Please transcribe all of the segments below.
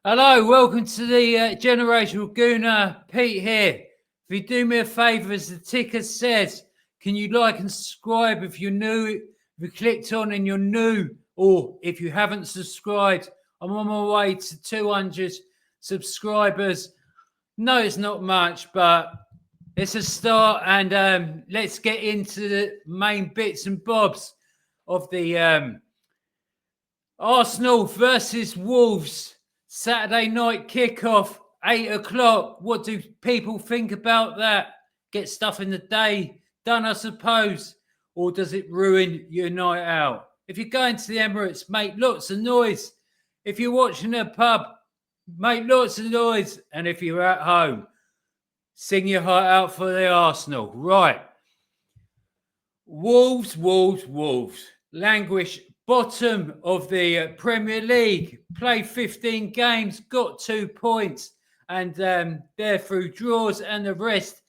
Hello, welcome to the Generational Gooner. Pete here. If you do me a favour, as the ticker says, can you like and subscribe if you're new? If you clicked on and you're new, or if you haven't subscribed, I'm on my way to 200 subscribers. No, it's not much, but it's a start. And let's get into the main bits and bobs of the Arsenal versus Wolves. Saturday night kickoff, 8 o'clock. What do people think about that? Get stuff in the day done, I suppose. Or does it ruin your night out? If you're going to the Emirates, make lots of noise. If you're watching a pub, make lots of noise. And if you're at home, sing your heart out for the Arsenal. Right. Wolves. Languish bottom of the Premier League, played 15 games, got 2 points, and they're through draws, and the rest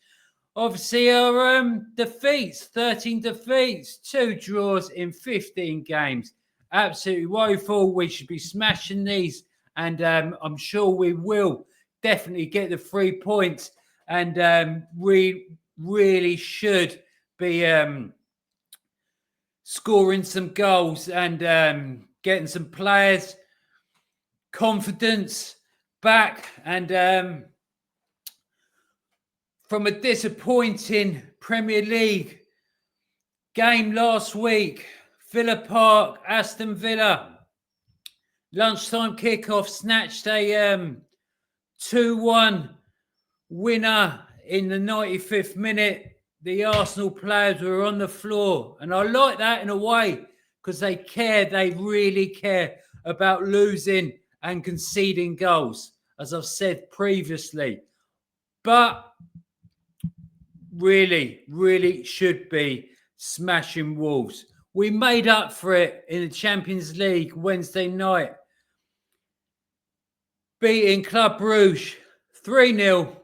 obviously are defeats, 13 defeats, 2 draws in 15 games. Absolutely woeful. We should be smashing these, and I'm sure we will definitely get the 3 points, and we really should be scoring some goals and getting some players' confidence back. And from a disappointing Premier League game last week, Villa Park, Aston Villa, lunchtime kickoff, snatched a 2-1 winner in the 95th minute. The Arsenal players were on the floor. And I like that in a way because they care. They really care about losing and conceding goals, as I've said previously. But really should be smashing Wolves. We made up for it in the Champions League Wednesday night, beating Club Brugge 3-0.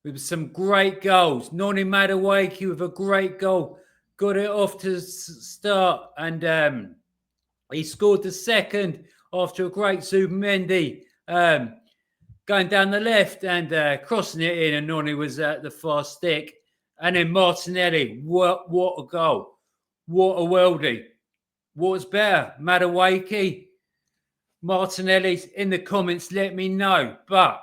With some great goals. Noni Madueke with a great goal. Got it off to the start. And he scored the second after a great Zubimendi going down the left and crossing it in. And Noni was at the far stick. And then Martinelli. What a goal. What a worldie. What's better? Madueke? Martinelli's in the comments. Let me know. But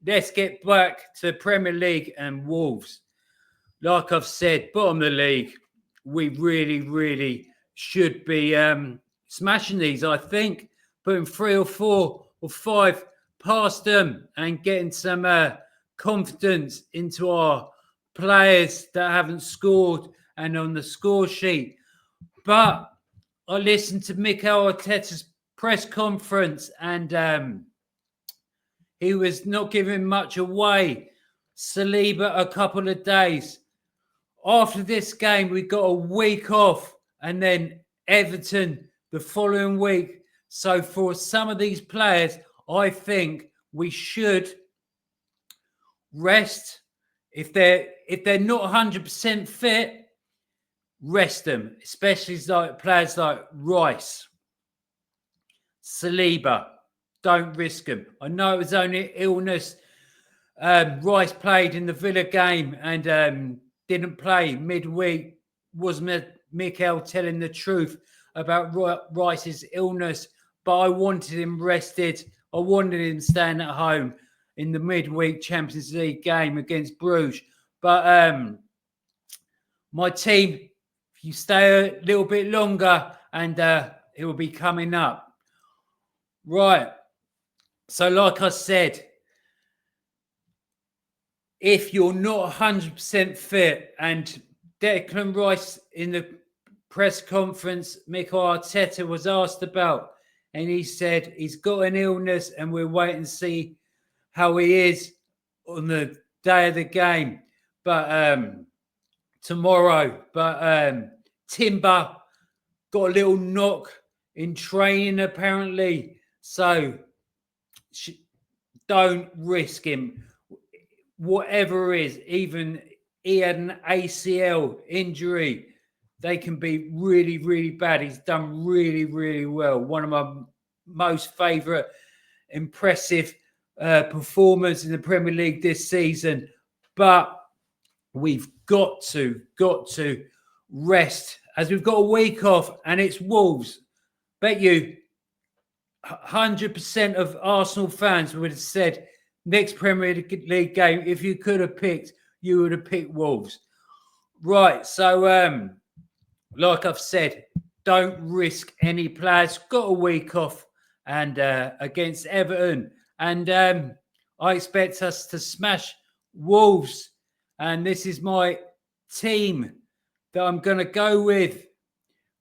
let's get back to Premier League and Wolves. Like I've said, bottom of the league, we really should be smashing these, I think. Putting 3 or 4 or 5 past them and getting some confidence into our players that haven't scored and on the score sheet. But I listened to Mikel Arteta's press conference and he was not giving much away. Saliba a couple of days. After this game, we got a week off and then Everton the following week. So for some of these players, I think we should rest. If they're not 100% fit, rest them. Especially like players like Rice, Saliba. Don't risk him. I know it was only illness. Rice played in the Villa game and didn't play midweek. Was Mikel telling the truth about Rice's illness? But I wanted him rested. I wanted him staying at home in the midweek Champions League game against Bruges. But my team, if you stay a little bit longer, and it will be coming up. Right. So, like I said, if you're not 100% fit, and Declan Rice in the press conference, Mikel Arteta was asked about, and he said he's got an illness and we'll wait and see how he is on the day of the game. But tomorrow, Timber got a little knock in training apparently. So don't risk him. Whatever it is, even he had an ACL injury. They can be really bad. He's done really well. One of my most favourite impressive performance in the Premier League this season, but we've got to rest as we've got a week off and it's Wolves. Bet you 100% of Arsenal fans would have said next Premier League game, if you could have picked, you would have picked Wolves. Right, so like I've said, don't risk any players. Got a week off and against Everton. And I expect us to smash Wolves. And this is my team that I'm going to go with.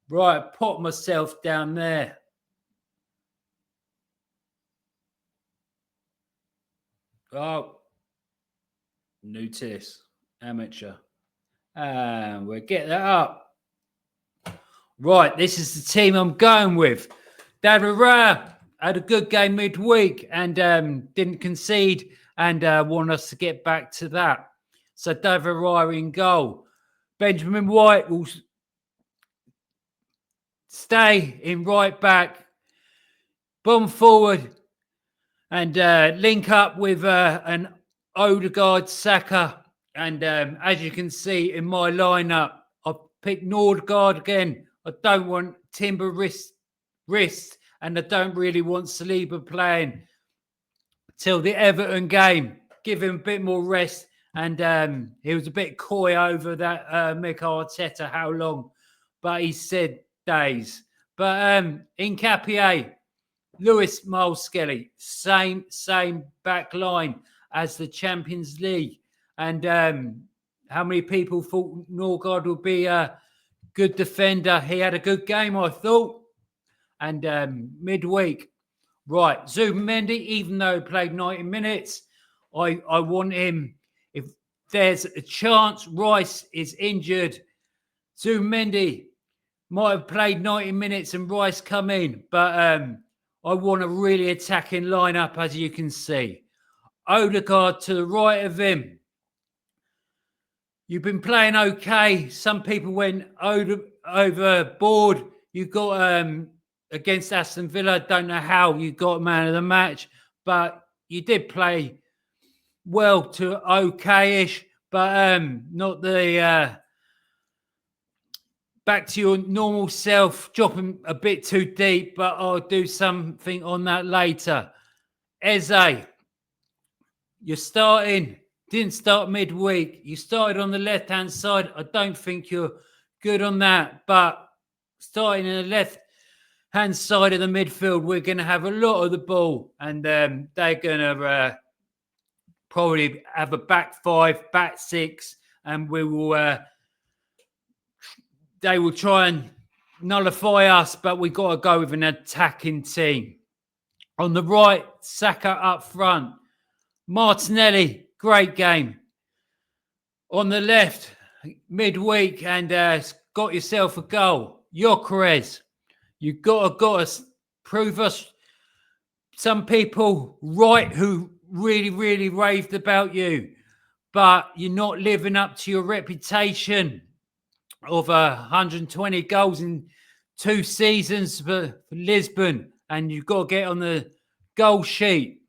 Right, pop myself down there. Oh, notice, amateur. And we'll get that up. Right, this is the team I'm going with. David Raya had a good game midweek and didn't concede and want us to get back to that. So David Raya in goal. Benjamin White will stay in right back, bomb forward and link up with an Odegaard, Saka. And as you can see in my lineup, I've picked Nordgaard again. I don't want Timber wrist, and I don't really want Saliba playing till the Everton game. Give him a bit more rest. And he was a bit coy over that Mikel Arteta, how long, but he said days. But in Nketiah, Lewis, Miles Skelly, same back line as the Champions League. And how many people thought Nordgaard would be a good defender? He had a good game, I thought. And midweek, right, Zubimendi, even though he played 90 minutes, I want him. If there's a chance Rice is injured, Zubimendi might have played 90 minutes and Rice come in. But I want a really attacking lineup, as you can see. Odegaard to the right of him. You've been playing okay. Some people went overboard. You got against Aston Villa. Don't know how you got man of the match, but you did play well to okay-ish, but not the back to your normal self, dropping a bit too deep, but I'll do something on that later. Eze, you're starting. Didn't start midweek. You started on the left-hand side. I don't think you're good on that. But starting in the left-hand side of the midfield, we're going to have a lot of the ball. And they're going to probably have a back five, back six. And we will. They will try and nullify us. But we've got to go with an attacking team. On the right, Saka up front. Martinelli. Great game. On the left, midweek, and got yourself a goal. Gyökeres, you've got to prove us. Some people right who really raved about you, but you're not living up to your reputation of 120 goals in 2 seasons for Lisbon, and you've got to get on the goal sheet.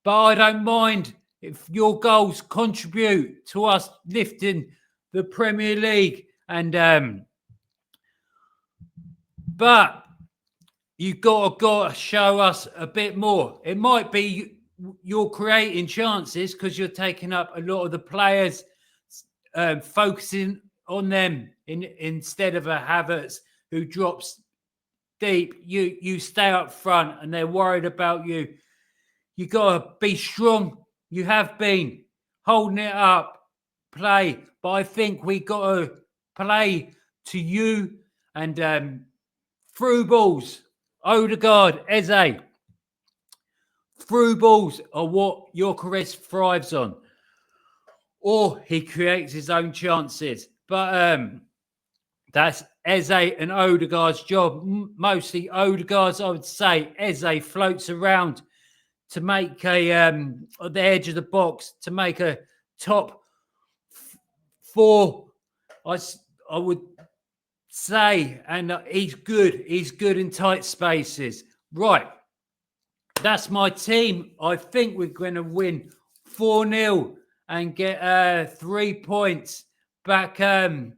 But I don't mind if your goals contribute to us lifting the Premier League. And but you've got to show us a bit more. It might be you're creating chances because you're taking up a lot of the players, focusing on them instead of a Havertz who drops deep. You stay up front and they're worried about you. You got to be strong. You have been holding it up, play. But I think we got to play to you and through balls. Odegaard, Eze. Through balls are what Gyökeres thrives on. Or he creates his own chances. But that's Eze and Odegaard's job. Mostly Odegaard's, I would say. Eze floats around to make a at the edge of the box to make a top 4. I would say, and he's good. He's good in tight spaces. Right. That's my team. I think we're going to win 4-0 and get 3 points back in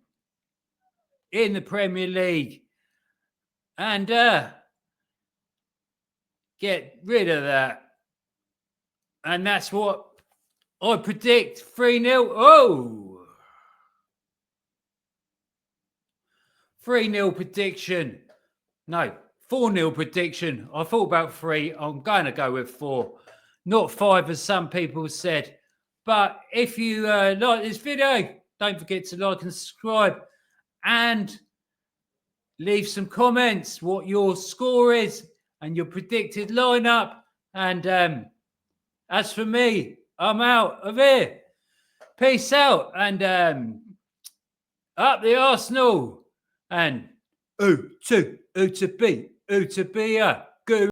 the Premier League. And get rid of that. And that's what I predict. 3-0. Oh! 3-0 prediction. No, 4-0 prediction. I thought about 3. I'm going to go with 4. Not 5, as some people said. But if you like this video, don't forget to like and subscribe. And leave some comments what your score is and your predicted lineup. And as for me, I'm out of here. Peace out. And up the Arsenal. And ooh to be,